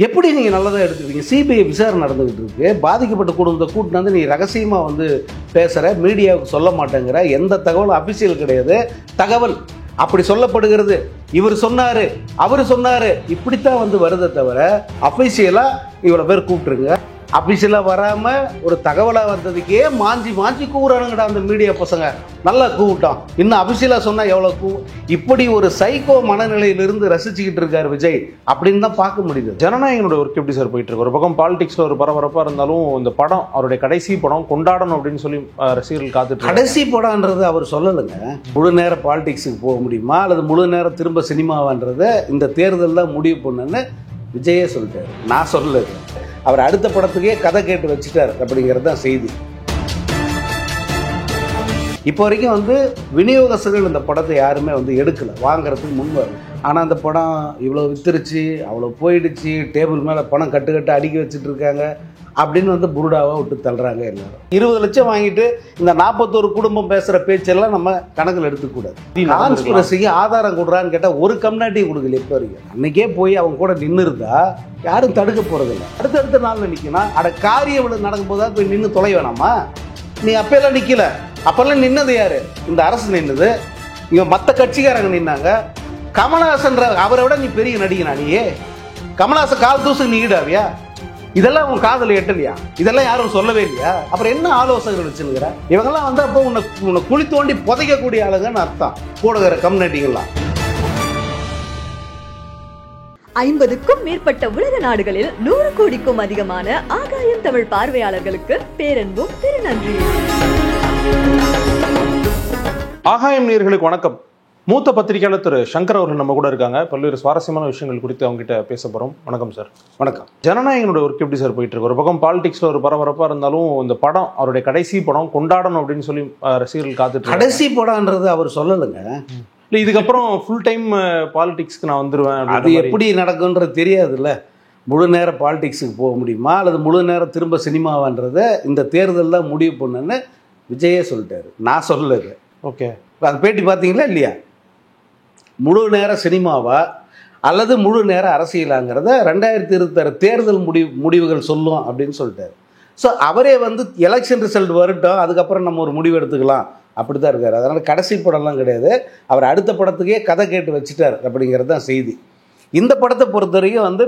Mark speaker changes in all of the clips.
Speaker 1: எப்படி நீங்கள் நல்லதாக எடுத்துக்கிறீங்க? சிபிஐ விசாரணை நடந்துக்கிட்டு இருக்கு. பாதிக்கப்பட்ட குடும்பத்தை கூட்டிட்டு வந்து நீ ரகசியமாக வந்து பேசுகிற, மீடியாவுக்கு சொல்ல மாட்டேங்கிற, எந்த தகவலும் அஃபிஷியல் கிடையாது. தகவல் அப்படி சொல்லப்படுகிறது, இவர் சொன்னார், அவர் சொன்னார், இப்படித்தான் வந்து வருதை தவிர அஃபிஷியலாக இவ்வளோ பேர் கூப்பிட்டுருங்க. அஃபிஷியலாக வராமல் ஒரு தகவலாக வந்ததுக்கே மாஞ்சி மாஞ்சி கூவுறானுங்கடா அந்த மீடியா பசங்க. நல்லா கூவிட்டான், இன்னும் அஃபிஷியலாக சொன்னால் எவ்வளோ இப்படி ஒரு சைக்கோ மனநிலையிலிருந்து ரசிச்சுக்கிட்டு இருக்கார் விஜய் அப்படின்னு தான் பார்க்க முடியுது.
Speaker 2: ஜனநாயகனோட ஒர்க் எப்படி சார் போயிட்டு இருக்கு? ஒரு பக்கம் பாலிடிக்ஸில் ஒரு பரபரப்பாக இருந்தாலும் இந்த படம் அவருடைய கடைசி படம் கொண்டாடணும் அப்படின்னு சொல்லி ரசிகர்கள் காத்துட்டு.
Speaker 1: கடைசி படம்ன்றது அவர் சொல்லலைங்க. முழு நேர பாலிடிக்ஸுக்கு போக முடியுமா அல்லது முழு நேரம் திரும்ப சினிமாவான்றதை இந்த தேர்தல் தான் முடிவு பண்ணுன்னு விஜயே சொல்லிட்டார். நான் சொல்லலை. அவர் அடுத்த படத்துக்கே கதை கேட்டு வச்சுட்டார் அப்படிங்கிறது தான் செய்தி. இப்போ வரைக்கும் வந்து விநியோகஸ்தர்கள் இந்த படத்தை யாருமே வந்து எடுக்கலை, வாங்கிறதுக்கு முன் வரும். ஆனால் அந்த படம் இவ்வளோ வித்துருச்சு, அவ்வளோ போயிடுச்சு, டேபிள் மேலே பணம் கட்டு அடுக்கி வச்சுட்டு இருக்காங்க அப்படின்னு வந்து புருடாவாக விட்டு தள்ளுறாங்க எல்லாரும். 20 லட்சம் வாங்கிட்டு இந்த 41 குடும்பம் பேசுகிற பேச்செல்லாம் நம்ம கணக்கில் எடுத்துக்கூடாது. கான்ஸ்பிரசிக்கு ஆதாரம் கொடுறான்னு கேட்டால் ஒரு கம்யூனிட்டியும் கொடுக்கல. இப்போ வரைக்கும் அன்றைக்கே போய் அவங்க கூட நின்று இருந்தா யாரும் தடுக்க போகிறதில்ல. அடுத்தடுத்த நாளில் நிற்கணும். அட காரியம் நடக்கும்போது தான் போய் நின்று தொலை வேணாமா? நீ அப்பெல்லாம் நிற்கல. அப்பெல்லாம் நின்னது யாரு? இந்த அரசு நின்றுது. இவன் மற்ற கட்சிக்காரங்க நின்னாங்க. கமலஹாசன் அவரை விட நீ பெரிய நடிகனா? நீயே கமலஹாசன் கால் தூசுக்கு நீ ஈடாவியா? இதெல்லாம் உன் காதல எட்டலையா? இதெல்லாம் யாரும் சொல்லவே இல்லையா? அப்புறம் என்ன ஆலோசகர்கள் வச்சுருக்கிற? இவங்கெல்லாம் வந்து அப்போ உன்னை குழி தோண்டி புதைக்கக்கூடிய ஆளுங்கன்னு அர்த்தம். போடுகிற கம்யூனிட்டிகள்லாம்
Speaker 3: 50க்கும் மேற்பட்ட உலக நாடுகளில் 100 கோடிக்கும் அதிகமான ஆகாயம் தமிழ் பார்வையாளர்களுக்கு பேரன்பும் திருநன்றி.
Speaker 2: ஆகாயம் நேயர்களுக்கு வணக்கம். மூத்த பத்திரிகையாளர் திரு சங்கர் அவர்கள் நம்ம கூட இருக்காங்க. பல்வேறு சுவாரஸ்யமான விஷயங்கள் குறித்து அவங்க கிட்ட பேச போறோம். வணக்கம் சார்.
Speaker 1: வணக்கம்.
Speaker 2: ஜனநாயகனோட ஒர்க் எப்படி சார் போயிட்டு இருக்கு? ஒரு பக்கம் பாலிடிக்ஸ்ல ஒரு பரபரப்பா இருந்தாலும் இந்த படம் அவருடைய கடைசி படம் கொண்டாடணும் அப்படின்னு சொல்லி ரசிகர்கள் காத்துட்டு.
Speaker 1: கடைசி படம்ன்றது அவர் சொல்லலைங்க.
Speaker 2: இல்லை, இதுக்கப்புறம் ஃபுல் டைம் பாலிடிக்ஸ்க்கு நான் வந்துடுவேன்,
Speaker 1: அது எப்படி நடக்கும்ன்றது தெரியாதுல்ல. முழு நேர பாலிடிக்ஸுக்கு போக முடியுமா அல்லது முழு நேரம் திரும்ப சினிமாவான்றதை இந்த தேர்தல் தான் முடிவு பண்ணுன்னு விஜயே சொல்லிட்டாரு. நான் சொல்லலை.
Speaker 2: ஓகே,
Speaker 1: அந்த பேட்டி பார்த்தீங்களா இல்லையா? முழு நேர சினிமாவா அல்லது முழு நேர அரசியலாங்கிறத 2026 தேர்தல் முடிவுகள் சொல்லும் அப்படின்னு சொல்லிட்டாரு. ஸோ அவரே வந்து எலெக்ஷன் ரிசல்ட் வரட்டும், அதுக்கப்புறம் நம்ம ஒரு முடிவு எடுத்துக்கலாம் அப்படி தான் இருக்கார். அதனால் கடைசி படம்லாம் கிடையாது. அவர் அடுத்த படத்துக்கே கதை கேட்டு வச்சுட்டார் அப்படிங்கிறது தான் செய்தி. இந்த படத்தை பொறுத்த வரைக்கும் வந்து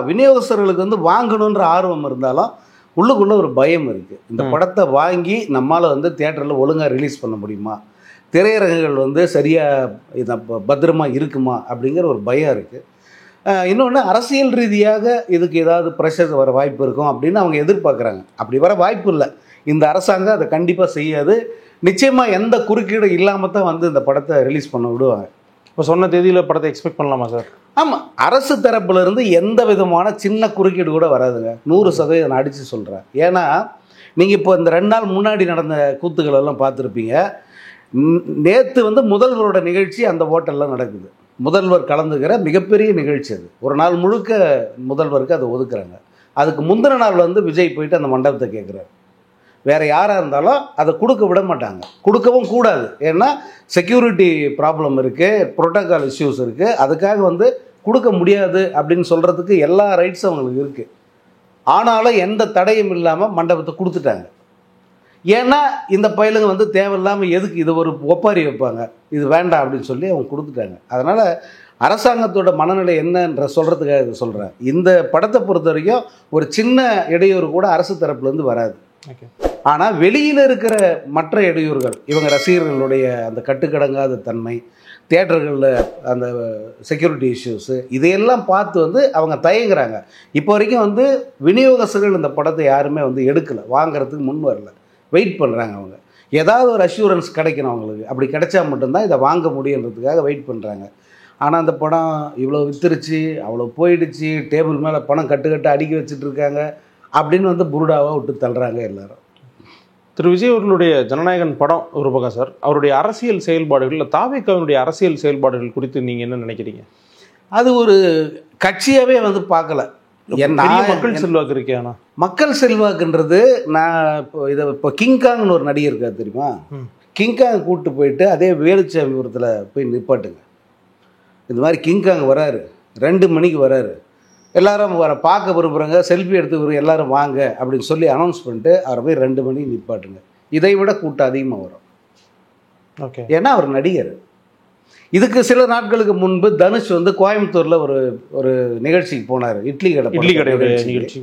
Speaker 1: விநியோகஸ்தர்களுக்கு வந்து வாங்கணுன்ற ஆர்வம் இருந்தாலும் உள்ளுக்குள்ளே ஒரு பயம் இருக்குது. இந்த படத்தை வாங்கி நம்மளால் வந்து தியேட்டரில் ஒழுங்காக ரிலீஸ் பண்ண முடியுமா, திரையரங்குகள் வந்து சரியாக இதை பத்திரமாக இருக்குமா அப்படிங்கிற ஒரு பயம் இருக்குது. இன்னொன்று, அரசியல் ரீதியாக இதுக்கு ஏதாவது ப்ரெஷர் வர வாய்ப்பு இருக்கும் அப்படின்னு அவங்க எதிர்பார்க்குறாங்க. அப்படி வர வாய்ப்பு இல்லை. இந்த அரசாங்கம் அதை கண்டிப்பாக செய்யாது. நிச்சயமாக எந்த குறுக்கீடும் இல்லாமல் தான் வந்து இந்த படத்தை ரிலீஸ் பண்ண விடுவாங்க.
Speaker 2: இப்போ சொன்ன தேதியில் படத்தை எக்ஸ்பெக்ட் பண்ணலாமா சார்?
Speaker 1: ஆமாம், அரசு தரப்புலேருந்து எந்த விதமான சின்ன குறுக்கீடு கூட வராதுங்க. 100% நான் அடித்து சொல்கிறேன். ஏன்னா நீங்கள் இப்போ இந்த 2 நாள் முன்னாடி நடந்த கூத்துக்கள் எல்லாம் பார்த்துருப்பீங்க. நேற்று வந்து முதல்வரோட நிகழ்ச்சி அந்த ஹோட்டலில் நடக்குது. முதல்வர் கலந்துக்கிற மிகப்பெரிய நிகழ்ச்சி அது. ஒரு நாள் முழுக்க முதல்வருக்கு அதை ஒதுக்குறாங்க. அதுக்கு முந்தின நாள் வந்து விஜய் போயிட்டு அந்த மண்டபத்தை கேட்குறாரு. வேறு யாராக இருந்தாலும் அதை கொடுக்க விட மாட்டாங்க, கொடுக்கவும் கூடாது. ஏன்னா செக்யூரிட்டி ப்ராப்ளம் இருக்குது, ப்ரோட்டோகால் இஷ்யூஸ் இருக்குது. அதுக்காக வந்து கொடுக்க முடியாது அப்படின்னு சொல்கிறதுக்கு எல்லா ரைட்ஸும் அவங்களுக்கு இருக்குது. ஆனாலும் எந்த தடையும் இல்லாமல் மண்டபத்தை கொடுத்துட்டாங்க. ஏன்னா இந்த பயலுங்க வந்து தேவையில்லாமல் எதுக்கு இது ஒரு ஒப்பாரி வைப்பாங்க, இது வேண்டாம் அப்படின்னு சொல்லி அவங்க கொடுத்துட்டாங்க. அதனால் அரசாங்கத்தோட மனநிலை என்னன்ற சொல்கிறதுக்காக இதை சொல்கிறேன். இந்த படத்தை பொறுத்த வரைக்கும் ஒரு சின்ன இடையூறு கூட அரசு தரப்புலேருந்து வராது. ஆனால் வெளியில் இருக்கிற மற்ற இடையூறுகள், இவங்க ரசிகர்களுடைய அந்த கட்டுக்கடங்காத தன்மை, தியேட்டர்களில் அந்த செக்யூரிட்டி இஷ்யூஸு, இதையெல்லாம் பார்த்து வந்து அவங்க தயங்குறாங்க. இப்போ வரைக்கும் வந்து விநியோகஸ்தர்கள் இந்த படத்தை யாருமே வந்து எடுக்கலை, வாங்கிறதுக்கு முன் வரல, வெயிட் பண்ணுறாங்க. அவங்க ஏதாவது ஒரு அஷூரன்ஸ் கிடைக்கணும் அவங்களுக்கு. அப்படி கிடைச்சா மட்டும்தான் இதை வாங்க முடியுன்றதுக்காக வெயிட் பண்ணுறாங்க. ஆனால் அந்த படம் இவ்வளோ வித்துருச்சு, அவ்வளோ போயிடுச்சு, டேபிள் மேலே பணம் கட்டு அடுக்கி வச்சுட்டு இருக்காங்க அப்படின்னு வந்து புருடாவாக விட்டு தள்ளுறாங்க எல்லாரும்.
Speaker 2: திரு விஜய் அவர்களுடைய ஜனநாயகன் படம் ஒரு பக்கம் சார், அவருடைய அரசியல் செயல்பாடுகள் இல்லை தாவேக்காவினுடைய அரசியல் செயல்பாடுகள் குறித்து நீங்கள் என்ன நினைக்கிறீங்க?
Speaker 1: அது ஒரு கட்சியாகவே வந்து பார்க்கல.
Speaker 2: மக்கள் செல்வாக்கு இருக்கே. ஆனால்
Speaker 1: மக்கள் செல்வாக்குன்றது, நான் இப்போ கிங்காங்னு ஒரு நடிகர் இருக்கார் தெரியுமா? கிங்காங் கூப்பிட்டு போயிட்டு அதே வேலுச்சாமிபுரத்தில் போய் நிப்பாட்டுங்க. இந்த மாதிரி கிங்காங் வராரு, 2 மணிக்கு வராரு, எல்லாரும் வர பார்க்க விரும்புகிறவங்க செல்ஃபி எடுத்து எல்லாரும் வாங்க அப்படின்னு சொல்லி அனௌன்ஸ் பண்ணிட்டு அவரை போய் 2 மணி நிப்பாட்டுங்க. இதை விட கூட்டம் அதிகமாக வரும்.
Speaker 2: ஓகே.
Speaker 1: ஏன்னா அவர் நடிகர். இதுக்கு சில நாட்களுக்கு முன்பு தனுஷ் வந்து கோயம்புத்தூரில் ஒரு நிகழ்ச்சிக்கு போனார். இட்லி கடை
Speaker 2: நிகழ்ச்சி.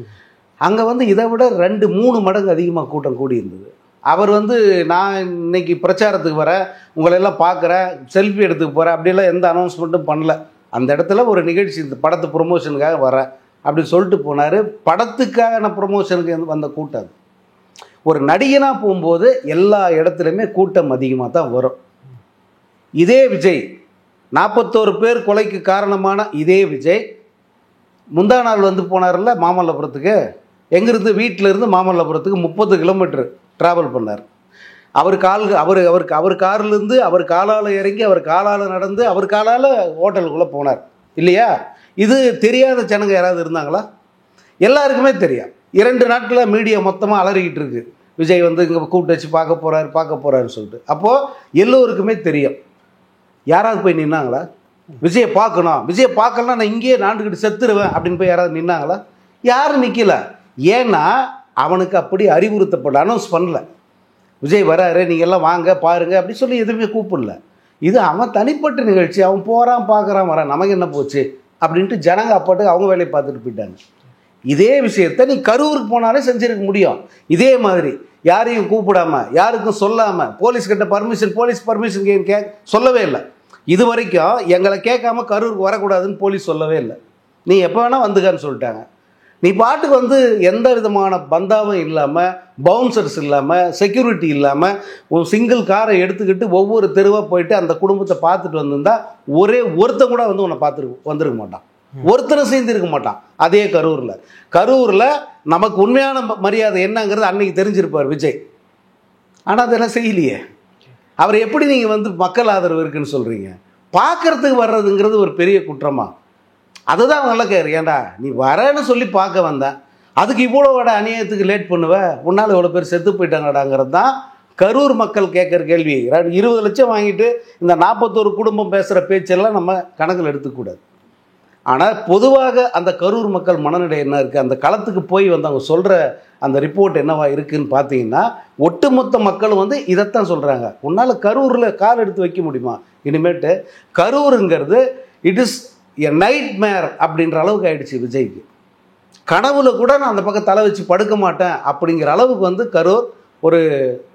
Speaker 1: அங்கே வந்து இதை விட 2-3 மடங்கு அதிகமாக கூட்டம் கூடி இருந்தது. அவர் வந்து நான் இன்னைக்கு பிரச்சாரத்துக்கு வரேன், உங்களெல்லாம் பார்க்குறேன், செல்ஃபி எடுத்துக்க போகிறேன் அப்படிலாம் எந்த அனௌன்ஸ்மெண்ட்டும் பண்ணல. அந்த இடத்துல ஒரு நிகழ்ச்சி இந்த படத்து ப்ரொமோஷனுக்காக வரேன் அப்படின்னு சொல்லிட்டு போனார். படத்துக்கான ப்ரொமோஷனுக்கு வந்த கூட்டம். ஒரு நடிகனாக போகும்போது எல்லா இடத்துலையுமே கூட்டம் அதிகமாக தான் வரும். இதே விஜய் 41 பேர் கொலைக்கு காரணமான இதே விஜய் முந்தா நாள் வந்து போனார்ல மாமல்லபுரத்துக்கு. எங்கேருந்து வீட்டிலேருந்து மாமல்லபுரத்துக்கு 30 கிலோமீட்டர் ட்ராவல் பண்ணார். அவர் கார்லேருந்து அவர் காலால் இறங்கி அவர் காலால் நடந்து அவர் காலால் ஹோட்டலுக்குள்ளே போனார் இல்லையா? இது தெரியாத ஜனங்க யாராவது இருந்தாங்களா? எல்லாருக்குமே தெரியும். 2 நாட்களில் மீடியா மொத்தமாக அலறிக்கிட்டு இருக்கு. விஜய் வந்து இங்கே கூப்பிட்டு வச்சு பார்க்க போகிறாருன்னு சொல்லிட்டு. அப்போது எல்லோருக்குமே தெரியும். யாராவது போய் நின்னாங்களா? விஜயை பார்க்கணும், விஜயை பார்க்கலாம், நான் இங்கேயே நாண்டுக்கிட்டு செத்துருவேன் அப்படின்னு போய் யாராவது நின்னாங்களா? யாரும் நிற்கல. ஏன்னா அவனுக்கு அப்படி அறிவுறுத்தப்பட அனௌன்ஸ் பண்ணல. விஜய் வராரு, நீங்கள் எல்லாம் வாங்க பாருங்க அப்படி சொல்லி எதுவுமே கூப்பிடல. இது அவன் தனிப்பட்ட நிகழ்ச்சி. அவன் போகிறான் பார்க்குறான் வரான், நமக்கு என்ன போச்சு அப்படின்ட்டு ஜனங்க அப்பாட்டுக்கு அவங்க வேலையை பார்த்துட்டு போயிட்டாங்க. இதே விஷயத்தை நீ கரூருக்கு போனாலே செஞ்சிருக்க முடியும். இதே மாதிரி யாரையும் கூப்பிடாம யாருக்கும் சொல்லாமல் போலீஸ்கிட்ட போலீஸ் பர்மிஷன் சொல்லவே இல்லை. இது வரைக்கும் எங்களை கேட்காம கரூருக்கு வரக்கூடாதுன்னு போலீஸ் சொல்லவே இல்லை. நீ எப்போ வேணால் வந்துக்கான்னு சொல்லிட்டாங்க. நீ பாட்டுக்கு வந்து எந்த விதமான பந்தாவும் இல்லாமல், பவுன்சர்ஸ் இல்லாமல், செக்யூரிட்டி இல்லாமல் ஒரு சிங்கிள் காரை எடுத்துக்கிட்டு ஒவ்வொரு தெருவாக போயிட்டு அந்த குடும்பத்தை பார்த்துட்டு வந்திருந்தா ஒருத்தன் கூட வந்து உன்னை வந்திருக்க மாட்டான். ஒருத்தரும் சேர்ந்திருக்க மாட்டான். அதே கரூரில் நமக்கு உண்மையான மரியாதை என்னங்கிறது அன்னைக்கு தெரிஞ்சிருப்பார் விஜய். ஆனால் அதெல்லாம் செய்யலையே. அவர் எப்படி நீங்கள் வந்து மக்கள் ஆதரவு இருக்குன்னு சொல்கிறீங்க? பார்க்கறதுக்கு வர்றதுங்கிறது ஒரு பெரிய குற்றமா? அதுதான் அவங்க எல்லாம் கேட்குறேன். ஏன்டா நீ வரேன்னு சொல்லி பார்க்க வந்தேன், அதுக்கு இவ்வளோ அநியாயத்துக்கு லேட் பண்ணுவேன், உன்னால் இவ்வளோ பேர் செத்து போயிட்டாங்கடாங்கிறது தான் கரூர் மக்கள் கேட்குற கேள்வி. 20 லட்சம் வாங்கிட்டு இந்த 41 குடும்பம் பேசுகிற பேச்செல்லாம் நம்ம கணக்கில் எடுத்துக்கூடாது. ஆனால் பொதுவாக அந்த கரூர் மக்கள் மனநிலை என்ன இருக்குது, அந்த களத்துக்கு போய் வந்து அவங்க சொல்கிற அந்த ரிப்போர்ட் என்னவா இருக்குதுன்னு பார்த்தீங்கன்னா, ஒட்டுமொத்த மக்களும் வந்து இதைத்தான் சொல்கிறாங்க. உன்னால் கரூரில் கால் எடுத்து வைக்க முடியுமா? இனிமேட்டு கரூருங்கிறது இட் இஸ் எ நைட் மேர் அப்படின்ற அளவுக்கு ஆயிடுச்சு விஜய்க்கு. கனவுல கூட நான் அந்த பக்கம் தலை வச்சு படுக்க மாட்டேன் அப்படிங்கிற அளவுக்கு வந்து கரூர்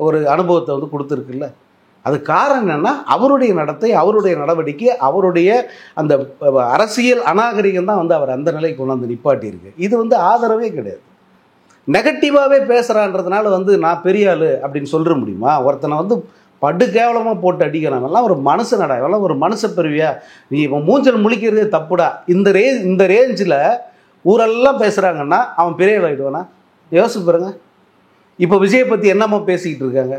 Speaker 1: ஒரு அனுபவத்தை வந்து கொடுத்துருக்குல்ல. அது காரணம் என்னென்னா அவருடைய நடத்தை, அவருடைய நடவடிக்கை, அவருடைய அந்த அரசியல் அநாகரிகம் தான் வந்து அவர் அந்த நிலைக்கு கொண்டு வந்து நிப்பாட்டியிருக்கு. இது வந்து ஆதரவே கிடையாது. நெகட்டிவாகவே பேசுகிறான்றதுனால வந்து நான் பெரிய ஆள் அப்படின்னு சொல்ல முடியுமா? ஒருத்தனை வந்து படு கேவலமாக போட்டு அடிக்கிறான். எல்லாம் ஒரு மனுஷனடா, இவெல்லாம் ஒரு மனுஷ பெருவியா, நீ இவன் மூஞ்சல் முழிக்கிறதே தப்புடா. இந்த ரேஞ்சில் ஊரெல்லாம் பேசுகிறாங்கன்னா அவன் பெரிய ஆகிடுவானா? யோசிச்சு பாருங்க. இப்போ விஜயை பற்றி என்னம்மா பேசிக்கிட்டு இருக்காங்க?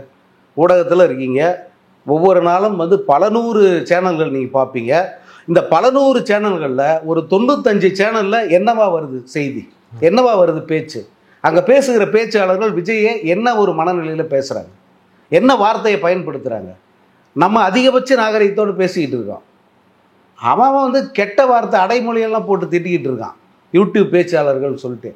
Speaker 1: ஊடகத்தில் இருக்கீங்க, ஒவ்வொரு நாளும் வந்து பல 100 சேனல்கள் நீங்கள் பார்ப்பீங்க. இந்த பல 100 சேனல்களில் ஒரு 95 சேனலில் என்னவா வருது செய்தி, என்னவா வருது பேச்சு? அங்கே பேசுகிற பேச்சாளர்கள் விஜயை என்ன ஒரு மனநிலையில் பேசுகிறாங்க, என்ன வார்த்தையை பயன்படுத்துகிறாங்க? நம்ம அதிகபட்ச நாகரிகத்தோடு பேசிக்கிட்டு இருக்கோம். அவன் வந்து கெட்ட வார்த்தை அடைமொழியெல்லாம் போட்டு திட்டிக்கிட்டு இருக்கான் யூடியூப் பேச்சாளர்கள் சொல்லிட்டு.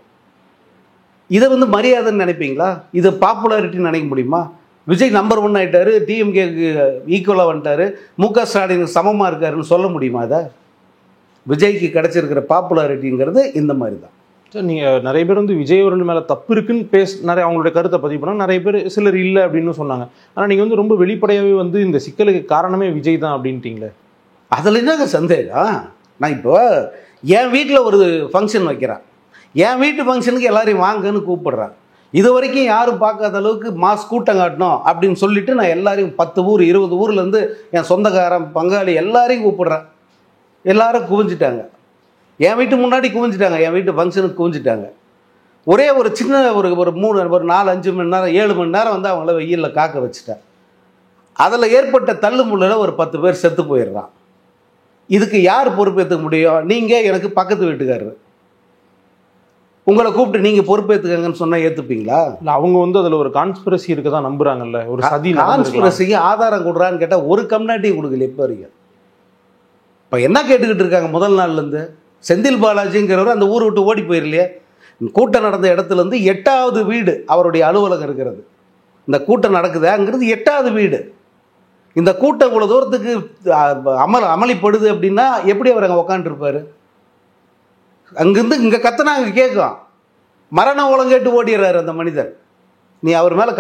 Speaker 1: இதை வந்து மரியாதைன்னு நினைப்பீங்களா? இதை பாப்புலாரிட்டின்னு நினைக்க முடியுமா? விஜய் நம்பர் 1 ஆகிட்டாரு, டிஎம்கேக்கு ஈக்குவலாக வந்துட்டார், முக ஸ்டாலினுக்கு சமமாக இருக்காருன்னு சொல்ல முடியுமா? அதை விஜய்க்கு கிடச்சிருக்கிற பாப்புலாரிட்டிங்கிறது இந்த மாதிரி தான்.
Speaker 2: சார், நீங்கள் நிறைய பேர் வந்து விஜய் அவர்கள் மேலே தப்பு இருக்குன்னு நிறைய அவங்களுடைய கருத்தை பதிவு பண்ணாங்க. நிறைய பேர் சிலர் இல்லை அப்படின்னு சொன்னாங்க. ஆனால் நீங்கள் வந்து ரொம்ப வெளிப்படையாகவே வந்து இந்த சிக்கலுக்கு காரணமே விஜய் தான் அப்படின்ட்டீங்களே.
Speaker 1: அதில் என்னங்க சந்தேகம்? நான் இப்போ என் வீட்டில் ஒரு ஃபங்க்ஷன் வைக்கிறேன், என் வீட்டு ஃபங்க்ஷனுக்கு எல்லாரையும் வாங்கன்னு கூப்பிடுறேன். இது வரைக்கும் யாரும் பார்க்காத அளவுக்கு மாஸ் கூட்டம் காட்டணும் அப்படின்னு சொல்லிட்டு நான் எல்லாரையும் 10 ஊர் 20 ஊர்லேருந்து என் சொந்தக்காரன் பங்காளி எல்லாரையும் கூப்பிடுறேன். எல்லாரும் குவிஞ்சிட்டாங்க. என் வீட்டு முன்னாடி குவிஞ்சிட்டாங்க, என் வீட்டு ஃபங்க்ஷனுக்கு குவிஞ்சிட்டாங்க. ஒரே ஒரு சின்ன ஒரு 4-5 மணி நேரம் 7 மணி நேரம் வந்து அவங்கள வெயிலில் காக்க வச்சுட்டேன். அதில் ஏற்பட்ட தள்ளுமுள்ளில் ஒரு 10 பேர் செத்து போயிடுறான். இதுக்கு யார் பொறுப்பேற்றுக்க முடியும்? நீங்கள் எனக்கு பக்கத்து வீட்டுக்காரர், உங்களை கூப்பிட்டு நீங்கள் பொறுப்பேற்றுக்கங்கன்னு சொன்னால் ஏற்றுப்பீங்களா?
Speaker 2: இல்லை, அவங்க வந்து அதில் ஒரு கான்ஸ்பிரசி இருக்க தான் நம்புறாங்கல்ல. ஒரு சதி
Speaker 1: கான்ஸ்பிரசிக்கு ஆதாரம் கொடுறான்னு கேட்டால் ஒரு கம்யூனிட்டி கொடுக்கல இப்போ வரைக்கும். இப்போ என்ன கேட்டுக்கிட்டு இருக்காங்க முதல் நாள்லேருந்து? செந்தில் பாலாஜிங்கிறவர் அந்த ஊரை விட்டு ஓடி போயிடலையே. கூட்டம் நடந்த இடத்துலேருந்து 8வது வீடு அவருடைய அலுவலகம் இருக்கிறது. இந்த கூட்டம் நடக்குது அங்கிறது 8வது வீடு. இந்த கூட்டம் இவ்வளோ தூரத்துக்கு அமளிப்படுது அப்படின்னா எப்படி அவர் அங்கே உக்காந்துருப்பார்? அங்கேருந்து இங்கே கத்தனா அங்கே கேட்கும். மரண ஒழுங்கேட்டு ஓடிடுறாரு அந்த மனிதர். நீ அவர் மேலே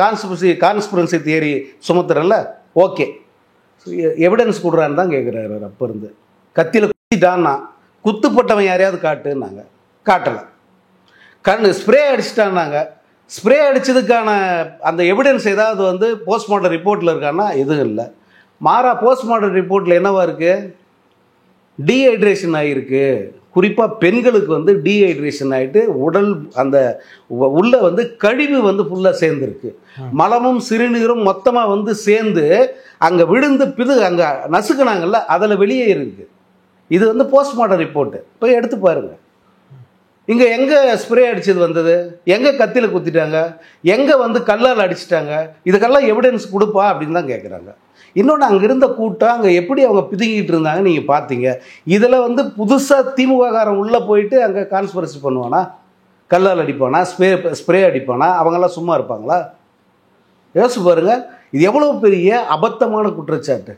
Speaker 1: கான்ஸ்பிரன்சி தியரி சுமத்துறல, ஓகே, எவிடன்ஸ் கொடுறான்னு தான் கேட்குறாரு. அவர் அப்போ இருந்து கத்தியில் குத்திட்டான்னா குத்துப்பட்டவன் யாரையாவது காட்டுன்னாங்க, காட்டலை. ஸ்ப்ரே அடிச்சிட்டான்னாங்க, ஸ்ப்ரே அடித்ததுக்கான அந்த எவிடன்ஸ் ஏதாவது வந்து போஸ்ட்மார்ட்டம் ரிப்போர்ட்டில் இருக்கான்னா எதுவும் இல்லை. மாறா போஸ்ட்மார்ட்டம் ரிப்போர்ட்டில் என்னவா இருக்குது? டீஹைட்ரேஷன் ஆகிருக்கு. குறிப்பாக பெண்களுக்கு வந்து டீஹைட்ரேஷன் ஆகிட்டு உடல் அந்த உள்ள வந்து கழிவு வந்து ஃபுல்லாக சேர்ந்துருக்கு. மலமும் சிறுநீரும் மொத்தமாக வந்து சேர்ந்து அங்கே விழுந்து அங்கே நசுக்குனாங்கல்ல, அதில் வெளியே இருக்குது. இது வந்து போஸ்ட்மார்ட்டம் ரிப்போர்ட்டு, போய் எடுத்து பாருங்கள். இங்கே எங்கே ஸ்ப்ரே அடித்தது வந்தது, எங்கே கத்தியில் குத்திட்டாங்க, எங்கே வந்து கல்லால் அடிச்சிட்டாங்க, இதுக்கெல்லாம் எவிடன்ஸ் கொடுப்பா அப்படின்னு தான் கேட்குறாங்க. இன்னொன்று, அங்கே இருந்த கூட்டம் அங்கே எப்படி அவங்க பிதுங்கிட்டு இருந்தாங்க நீங்கள் பார்த்தீங்க. இதில் வந்து புதுசாக திமுககாரன் உள்ளே போயிட்டு அங்கே கான்ஸ்பிரசி பண்ணுவானா, கல்லால் அடிப்பானா, ஸ்ப்ரே அடிப்பானா? அவங்கெல்லாம் சும்மா இருப்பாங்களா? யோசிச்சு பாருங்கள், இது எவ்வளோ பெரிய அபத்தமான குற்றச்சாட்டு.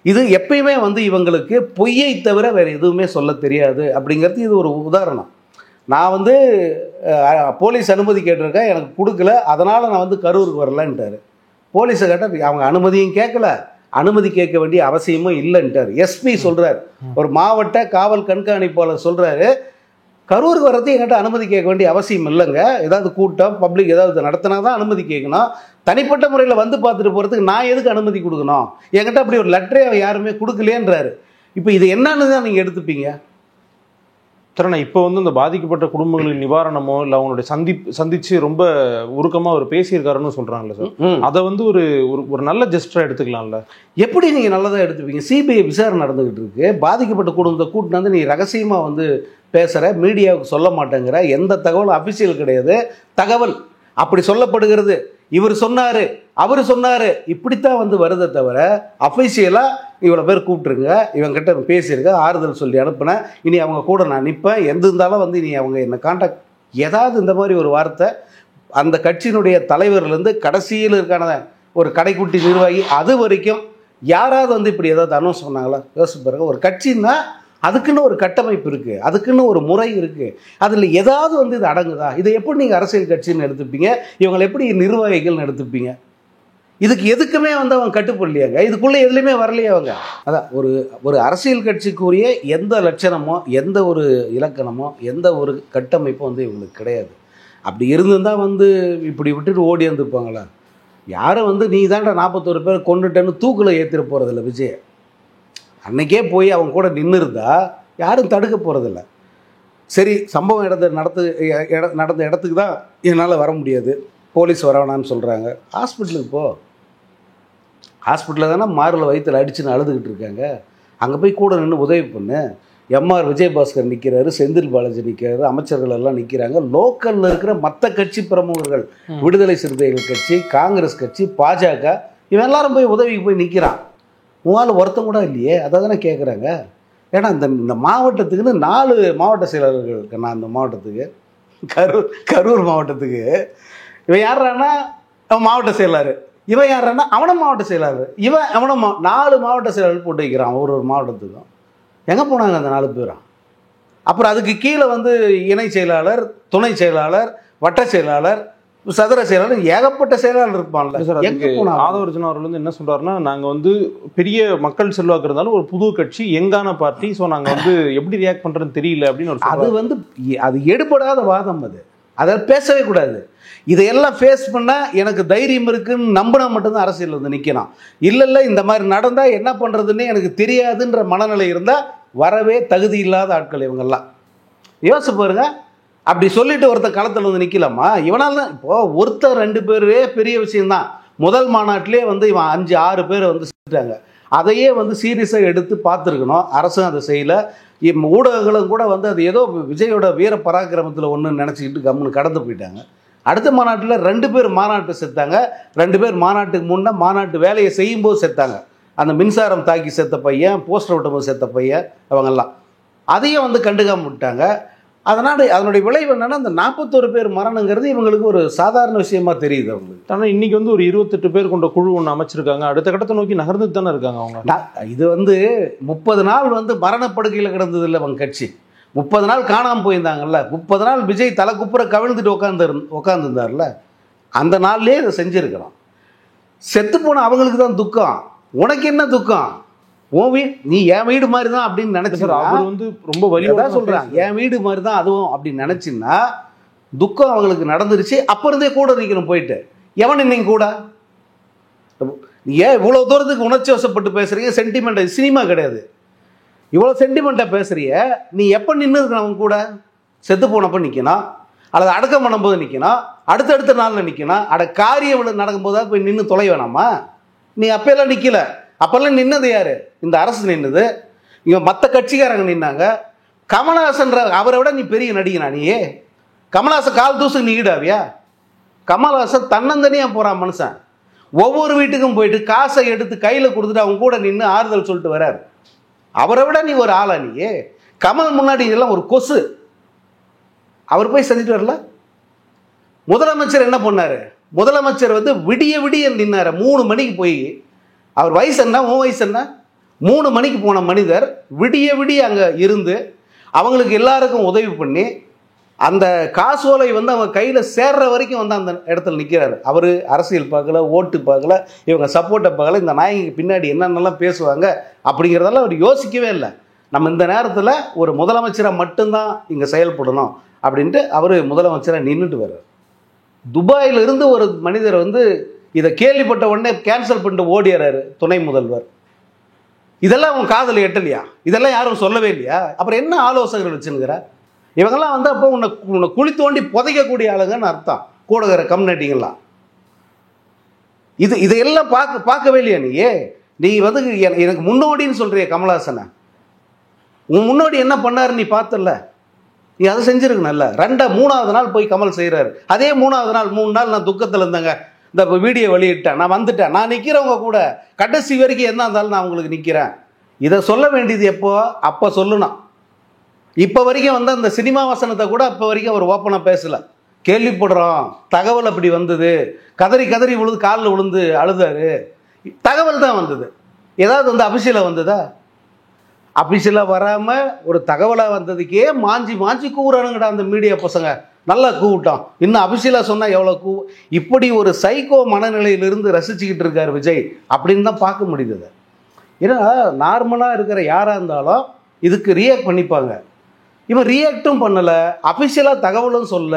Speaker 1: இது எப்பயுமே வந்து இவங்களுக்கு பொய்யை தவிர வேறு எதுவுமே சொல்ல தெரியாது அப்படிங்கிறது இது ஒரு உதாரணம். நான் வந்து போலீஸ் அனுமதி கேட்டிருக்கேன், எனக்கு கொடுக்கல, அதனால் நான் வந்து கரூருக்கு வரலன்ட்டார். போலீஸை கேட்டால் அவங்க அனுமதியும் கேட்கல, அனுமதி கேட்க வேண்டிய அவசியமும் இல்லைன்ட்டார். எஸ்பி சொல்கிறார், ஒரு மாவட்ட காவல் கண்காணிப்பாளர் சொல்கிறாரு, கரூருக்கு வர்றது என்கிட்ட அனுமதி கேட்க வேண்டிய அவசியம் இல்லைங்க. ஏதாவது கூட்டம் பப்ளிக் ஏதாவது நடத்தினா தான் அனுமதி கேட்கணும். தனிப்பட்ட முறையில் வந்து பார்த்துட்டு போகிறதுக்கு நான் எதுக்கு அனுமதி கொடுக்கணும்? என்கிட்ட அப்படி ஒரு லெட்டரே யாருமே கொடுக்கலேன்றாரு. இப்போ இது என்னன்னு தான் நீங்கள் எடுத்துப்பீங்க?
Speaker 2: சரணா, இப்போ வந்து இந்த பாதிக்கப்பட்ட குடும்பங்களின் நிவாரணமோ இல்லை அவங்களுடைய சந்திச்சு ரொம்ப உருக்கமாக அவர் பேசியிருக்காருன்னு சொல்கிறாங்கல்ல சார், அதை வந்து ஒரு ஒரு நல்ல ஜெஸ்டராக எடுத்துக்கலாம்ல?
Speaker 1: எப்படி நீங்கள் நல்லதாக எடுத்துப்பீங்க? சிபிஐ விசாரணை நடந்துக்கிட்டு இருக்கு, பாதிக்கப்பட்ட குடும்பத்தை கூட்டினா வந்து நீ ரகசியமாக வந்து பேசுகிற, மீடியாவுக்கு சொல்ல மாட்டேங்கிற, எந்த தகவலும் அஃபிஷியல் கிடையாது. தகவல் அப்படி சொல்லப்படுகிறது, இவர் சொன்னார், அவர் சொன்னார், இப்படித்தான் வந்து வருதை தவிர அஃபிஷியலாக இவ்வளோ பேர் கூப்பிட்ருங்க, இவங்ககிட்ட பேசியிருக்க, ஆறுதல் சொல்லி அனுப்புனேன், இனி அவங்க கூட நான் நிற்பேன், எந்த இருந்தாலும் வந்து இனி அவங்க என்னை காண்டாக்ட், ஏதாவது இந்த மாதிரி ஒரு வார்த்தை அந்த கட்சியினுடைய தலைவர்லேருந்து கடைசியில் இருக்கான ஒரு கடைக்குட்டி நிர்வாகி அது வரைக்கும் யாராவது வந்து இப்படி ஏதாவது அனௌன்ஸ் பண்ணாங்களா? யோசிச்சு பாருங்க. ஒரு கட்சின்னா அதுக்குன்னு ஒரு கட்டமைப்பு இருக்குது, அதுக்குன்னு ஒரு முறை இருக்குது. அதில் ஏதாவது வந்து இது அடங்குதா? இதை எப்படி நீங்கள் அரசியல் கட்சின்னு எடுத்துப்பீங்க? இவங்களை எப்படி நிர்வாகிகள்னு எடுத்துப்பீங்க? இதுக்கு எதுக்குமே வந்து அவங்க கட்டுப்படலையாங்க, இதுக்குள்ளே எதுலையுமே வரலையே அவங்க. அதான் ஒரு அரசியல் கட்சிக்குரிய எந்த லட்சணமோ எந்த ஒரு இலக்கணமோ எந்த ஒரு கட்டமைப்பும் வந்து இவங்களுக்கு கிடையாது. அப்படி இருந்துதான் வந்து இப்படி விட்டுட்டு ஓடி வந்துருப்பாங்களா? யாரும் வந்து நீ தாண்டா 41 பேர் கொண்டுட்டேன்னு தூக்கில் ஏற்றிட போகிறதில்ல விஜய். அன்னைக்கே போய் அவங்க கூட நின்று இருந்தா யாரும் தடுக்க போகிறதில்ல. சரி, சம்பவம் நடந்த இடத்துக்கு தான் என்னால் வர முடியாது, போலீஸ் வரவேணான்னு சொல்கிறாங்க. ஹாஸ்பிட்டலுக்கு போ, ஹாஸ்பிட்டலில் தானே மாரில் வயிற்றில் அடிச்சுன்னு அழுதுகிட்டு இருக்காங்க, அங்கே போய் கூட நின்று உதவி பண்ணு. எம்ஆர் விஜயபாஸ்கர் நிற்கிறாரு, செந்தில் பாலாஜி நிற்கிறாரு, அமைச்சர்கள் எல்லாம் நிற்கிறாங்க. லோக்கலில் இருக்கிற மற்ற கட்சி பிரமுகர்கள், விடுதலை சிறுத்தைகள் கட்சி, காங்கிரஸ் கட்சி, பாஜக, இவன் எல்லாரும் போய் உதவிக்கு போய் நிற்கிறான். மூவால் ஒருத்தம் கூட இல்லையே, அதை தானே கேட்குறாங்க. ஏன்னா இந்த மாவட்டத்துக்குன்னு 4 மாவட்ட செயலாளர்கள் இருக்கு. நான் இந்த மாவட்டத்துக்கு கரூர் மாவட்டத்துக்கு இவன் யாரானா அவன் மாவட்ட செயலாளர், இவன் யாரானா அவனும் மாவட்ட செயலாளர், இவன் அவனும் 4 மாவட்ட செயலாளர் போட்டு வைக்கிறான் ஒரு மாவட்டத்துக்கும். எங்கே போனாங்க அந்த 4 பேரும்? அப்புறம் அதுக்கு கீழே வந்து இணை செயலாளர், துணை செயலாளர், வட்ட செயலாளர், சதுர செயலாளர், ஏகப்பட்ட செயலாளர் இருப்பான்ல.
Speaker 2: ஆதவர்ஜுனா அவர்கள் வந்து என்ன சொல்றாருன்னா, நாங்கள் வந்து பெரிய மக்கள் செல்வாக்கு இருந்தாலும் ஒரு புது கட்சி, எங்கான பார்ட்டி, ஸோ நாங்கள் வந்து எப்படி ரியாக்ட் பண்ணுறதுன்னு தெரியல அப்படின்னு.
Speaker 1: அது வந்து அது எடுபடாத வாதம், அதை பேசவே கூடாது. இதையெல்லாம் ஃபேஸ் பண்ணால் எனக்கு தைரியம் இருக்குன்னு நம்பினா மட்டும்தான் அரசியல் வந்து நிற்கணும். இல்லை இந்த மாதிரி நடந்தால் என்ன பண்ணுறதுன்னு எனக்கு தெரியாதுன்ற மனநிலை இருந்தால் வரவே தகுதி இல்லாத ஆட்கள் இவங்கெல்லாம். யோசிச்சு பாருங்க, அப்படி சொல்லிட்டு ஒருத்தர் களத்தில் வந்து நிற்கலாமா? இவனால் தான் இப்போது ஒருத்தர் 2 பேரே பெரிய விஷயம்தான். முதல் மாநாட்டிலே வந்து இவன் 5-6 பேரை வந்து செஞ்சுட்டாங்க. அதையே வந்து சீரியஸாக எடுத்து பார்த்துருக்கணும், அரசும் அதை செய்யலை. ஊடகங்களும் கூட வந்து அது ஏதோ விஜயோட வீர பராக்கிரமத்தில் ஒன்று நினச்சிக்கிட்டு கம்முன்னு கடந்து போயிட்டாங்க. அடுத்த மாநாட்டில் 2 பேர் மாநாட்டு செத்தாங்க. 2 பேர் மாநாட்டுக்கு முன்னே மாநாட்டு வேலையை செய்யும்போது செத்தாங்க. அந்த மின்சாரம் தாக்கி செத்த பையன், போஸ்டர் ஓட்டும்போது செத்த பையன், அவங்கெல்லாம் அதையும் வந்து கண்டுக்காம விட்டாங்க. அதனால் அதனுடைய விளைவு என்னன்னா, அந்த 41 பேர் மரணங்கிறது இவங்களுக்கு ஒரு சாதாரண விஷயமா தெரியுது அவங்களுக்கு.
Speaker 2: ஆனால் இன்னைக்கு வந்து ஒரு 28 பேர் கொண்ட குழு ஒன்று அமைச்சிருக்காங்க. அடுத்த கட்டத்தை நோக்கி நகர்ந்துட்டு தானே இருக்காங்க அவங்க.
Speaker 1: இது வந்து 30 நாள் வந்து மரணப்படுக்கையில் கிடந்தது இல்லை அவங்க கட்சி. 30 நாள் காணாமல் போயிருந்தாங்கல்ல. 30 நாள் விஜய் தலை குப்புற கவிழ்ந்துட்டு உட்காந்துருந்தார்ல, அந்த நாள்லேயே இதை செஞ்சுருக்கிறோம். செத்து போன அவங்களுக்கு தான் துக்கம். உனக்கு என்ன துக்கம்? உன் நீ என் வீடு மாதிரி தான் அப்படின்னு நினைச்சார்.
Speaker 2: அவர் வந்து ரொம்ப வலியாக
Speaker 1: சொல்றான், என் வீடு மாதிரி தான் அதுவும் அப்படின்னு நினைச்சின்னா துக்கம் அவங்களுக்கு நடந்துருச்சு. அப்ப இருந்தே கூட நிற்கணும். போயிட்டு எவன் இன்னைக்கு கூட ஏன் இவ்வளவு தூரத்துக்கு உணர்ச்சி வசப்பட்டு பேசுறீங்க? சென்டிமெண்ட் சினிமா கிடையாது. இவ்வளவு சென்டிமெண்ட்டா பேசுறிய, நீ எப்ப நின்று இருக்கணும் அவங்க கூட? செத்து போனப்ப நிக்கணும், அல்லது அடக்கம் பண்ணும்போது நிக்கணும், அடுத்தடுத்த நாள்ல நிக்கணும். காரியம் நடக்கும்போது போய் நின்று தொலை வேணாமா? நீ அப்பெல்லாம் நிக்கல. அப்பெல்லாம் நின்னது யாரு? இந்த அரசு நின்னது. இவன் மற்ற கட்சிக்காரங்க நின்னாங்க. கமலஹாசன் அவரை விட நீ பெரிய நடிகனா? நீயே கமலஹாசன் கால் தூசுக்கு நீ ஈடாவியா? கமலஹாசன் தன்னந்தனியா போறான் மனுஷன். ஒவ்வொரு வீட்டுக்கும் போயிட்டு காசை எடுத்து கையில கொடுத்துட்டு அவங்க கூட நின்று ஆறுதல் சொல்லிட்டு வர்றாரு. அவரை விட நீ ஒரு ஆளா? நீயே கமல் முன்னாடி இதெல்லாம் ஒரு கொசு. அவர் போய் செஞ்சுட்டு வரல. முதலமைச்சர் என்ன பண்ணாரு? முதலமைச்சர் வந்து விடிய விடிய நின்னாரு. 3 மணிக்கு போய், அவர் வயசு என்ன, உன் வயசு என்ன? 3 மணிக்கு போன மனிதர் விடிய விடிய அங்கே இருந்து அவங்களுக்கு எல்லாருக்கும் உதவி பண்ணி அந்த காசோலை வந்து அவங்க கையில் சேர்ற வரைக்கும் வந்து அந்த இடத்துல நிற்கிறாரு. அவர் அரசியல் பார்க்கல, ஓட்டு பார்க்கல, இவங்க சப்போர்ட்டை பார்க்கல, இந்த நாய்க்கு பின்னாடி என்னென்னலாம் பேசுவாங்க அப்படிங்கிறதெல்லாம் அவர் யோசிக்கவே இல்லை. நம்ம இந்த நேரத்தில் ஒரு முதலமைச்சராக மட்டும்தான் இங்கே செயல்படணும் அப்படின்ட்டு அவர் முதலமைச்சராக நின்றுட்டு வர்றார். துபாயிலிருந்து ஒரு மனிதர் வந்து இதை கேள்விப்பட்ட உடனே கேன்சல் பண்ணிட்டு ஓடிறாரு துணை முதல்வர். இதெல்லாம் அவன் காதல் எட்டலையா? இதெல்லாம் யாரும் சொல்லவே இல்லையா? அப்புறம் என்ன ஆலோசகர்கள் வச்சுருக்கிற? இவங்கெல்லாம் வந்து அப்போ உன்னை குழி தோண்டி புதைக்கக்கூடிய ஆளுங்கன்னு அர்த்தம். கூடகிற கம்யூனிட்டிங்கெல்லாம் இதையெல்லாம் பார்க்கவே இல்லையா? நீ வந்து எனக்கு முன்னோடின்னு சொல்றிய கமலஹாசனை. உன் முன்னோடி என்ன பண்ணாரு நீ பார்த்தல? நீ அதை செஞ்சிருக்கணும்ல. 3வது நாள் போய் கமல் செய்கிறாரு. அதே 3வது நாள் 3 நாள் நான் துக்கத்தில் இருந்தேங்க, இந்த வீடியோ வெளியிட்டேன், நான் வந்துட்டேன், நான் நிற்கிறவங்க கூட கடைசி வரைக்கும் என்ன இருந்தாலும் நான் உங்களுக்கு நிற்கிறேன். இதை சொல்ல வேண்டியது எப்போ? அப்போ சொல்லணும். இப்போ வரைக்கும் வந்து அந்த சினிமா வசனத்தை கூட இப்போ வரைக்கும் அவர் ஓப்பனாக பேசலை. கேள்விப்படுறோம், தகவல் அப்படி வந்தது, கதறி கதறி விழுந்து காலில் விழுந்து அழுதாரு, தகவல் தான் வந்தது. ஏதாவது வந்து அபிஷியலாக வந்ததா? அபிஷியலாக வராமல் ஒரு தகவலாக வந்ததுக்கே மாஞ்சி மாஞ்சி கூவுறானுங்கடா அந்த மீடியா பசங்க. நல்லா கூவிட்டோம். இன்னும் அபிஷியலாக சொன்னால் எவ்வளோ இப்படி ஒரு சைக்கோ மனநிலையிலிருந்து ரசிச்சுக்கிட்டு இருக்கார் விஜய் அப்படின்னு தான் பார்க்க முடியுது. ஏன்னா நார்மலாக இருக்கிற யாராக இருந்தாலும் இதுக்கு ரியாக்ட் பண்ணிப்பாங்க. இவன் ரியாக்டும் பண்ணலை, அஃபிஷியலாக தகவலும் சொல்ல,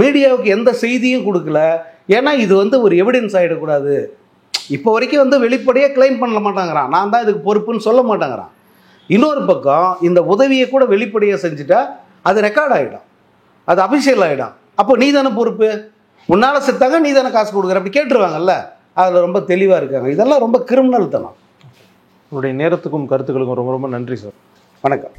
Speaker 1: மீடியாவுக்கு எந்த செய்தியும் கொடுக்கல. ஏன்னா இது வந்து ஒரு எவிடன்ஸ் ஆகிடக்கூடாது. இப்போ வரைக்கும் வந்து வெளிப்படையாக கிளைம் பண்ண மாட்டாங்கிறான், நான் தான் இதுக்கு பொறுப்புன்னு சொல்ல மாட்டேங்கிறான். இன்னொரு பக்கம் இந்த உதவியை கூட வெளிப்படையாக செஞ்சுட்டா அது ரெக்கார்ட் ஆகிடும், அது அஃபிஷியல் ஆகிடும். அப்போ நீ தானே பொறுப்பு, உன்னால் செத்தாங்க நீ தானே காசு கொடுக்குற அப்படி கேட்டுருவாங்கல்ல. அதில் ரொம்ப தெளிவாக இருக்காங்க. இதெல்லாம் ரொம்ப கிரிமினல் தனம்.
Speaker 2: உங்களுடைய நேரத்துக்கும் கருத்துக்களுக்கும் ரொம்ப ரொம்ப நன்றி சார்.
Speaker 1: வணக்கம்.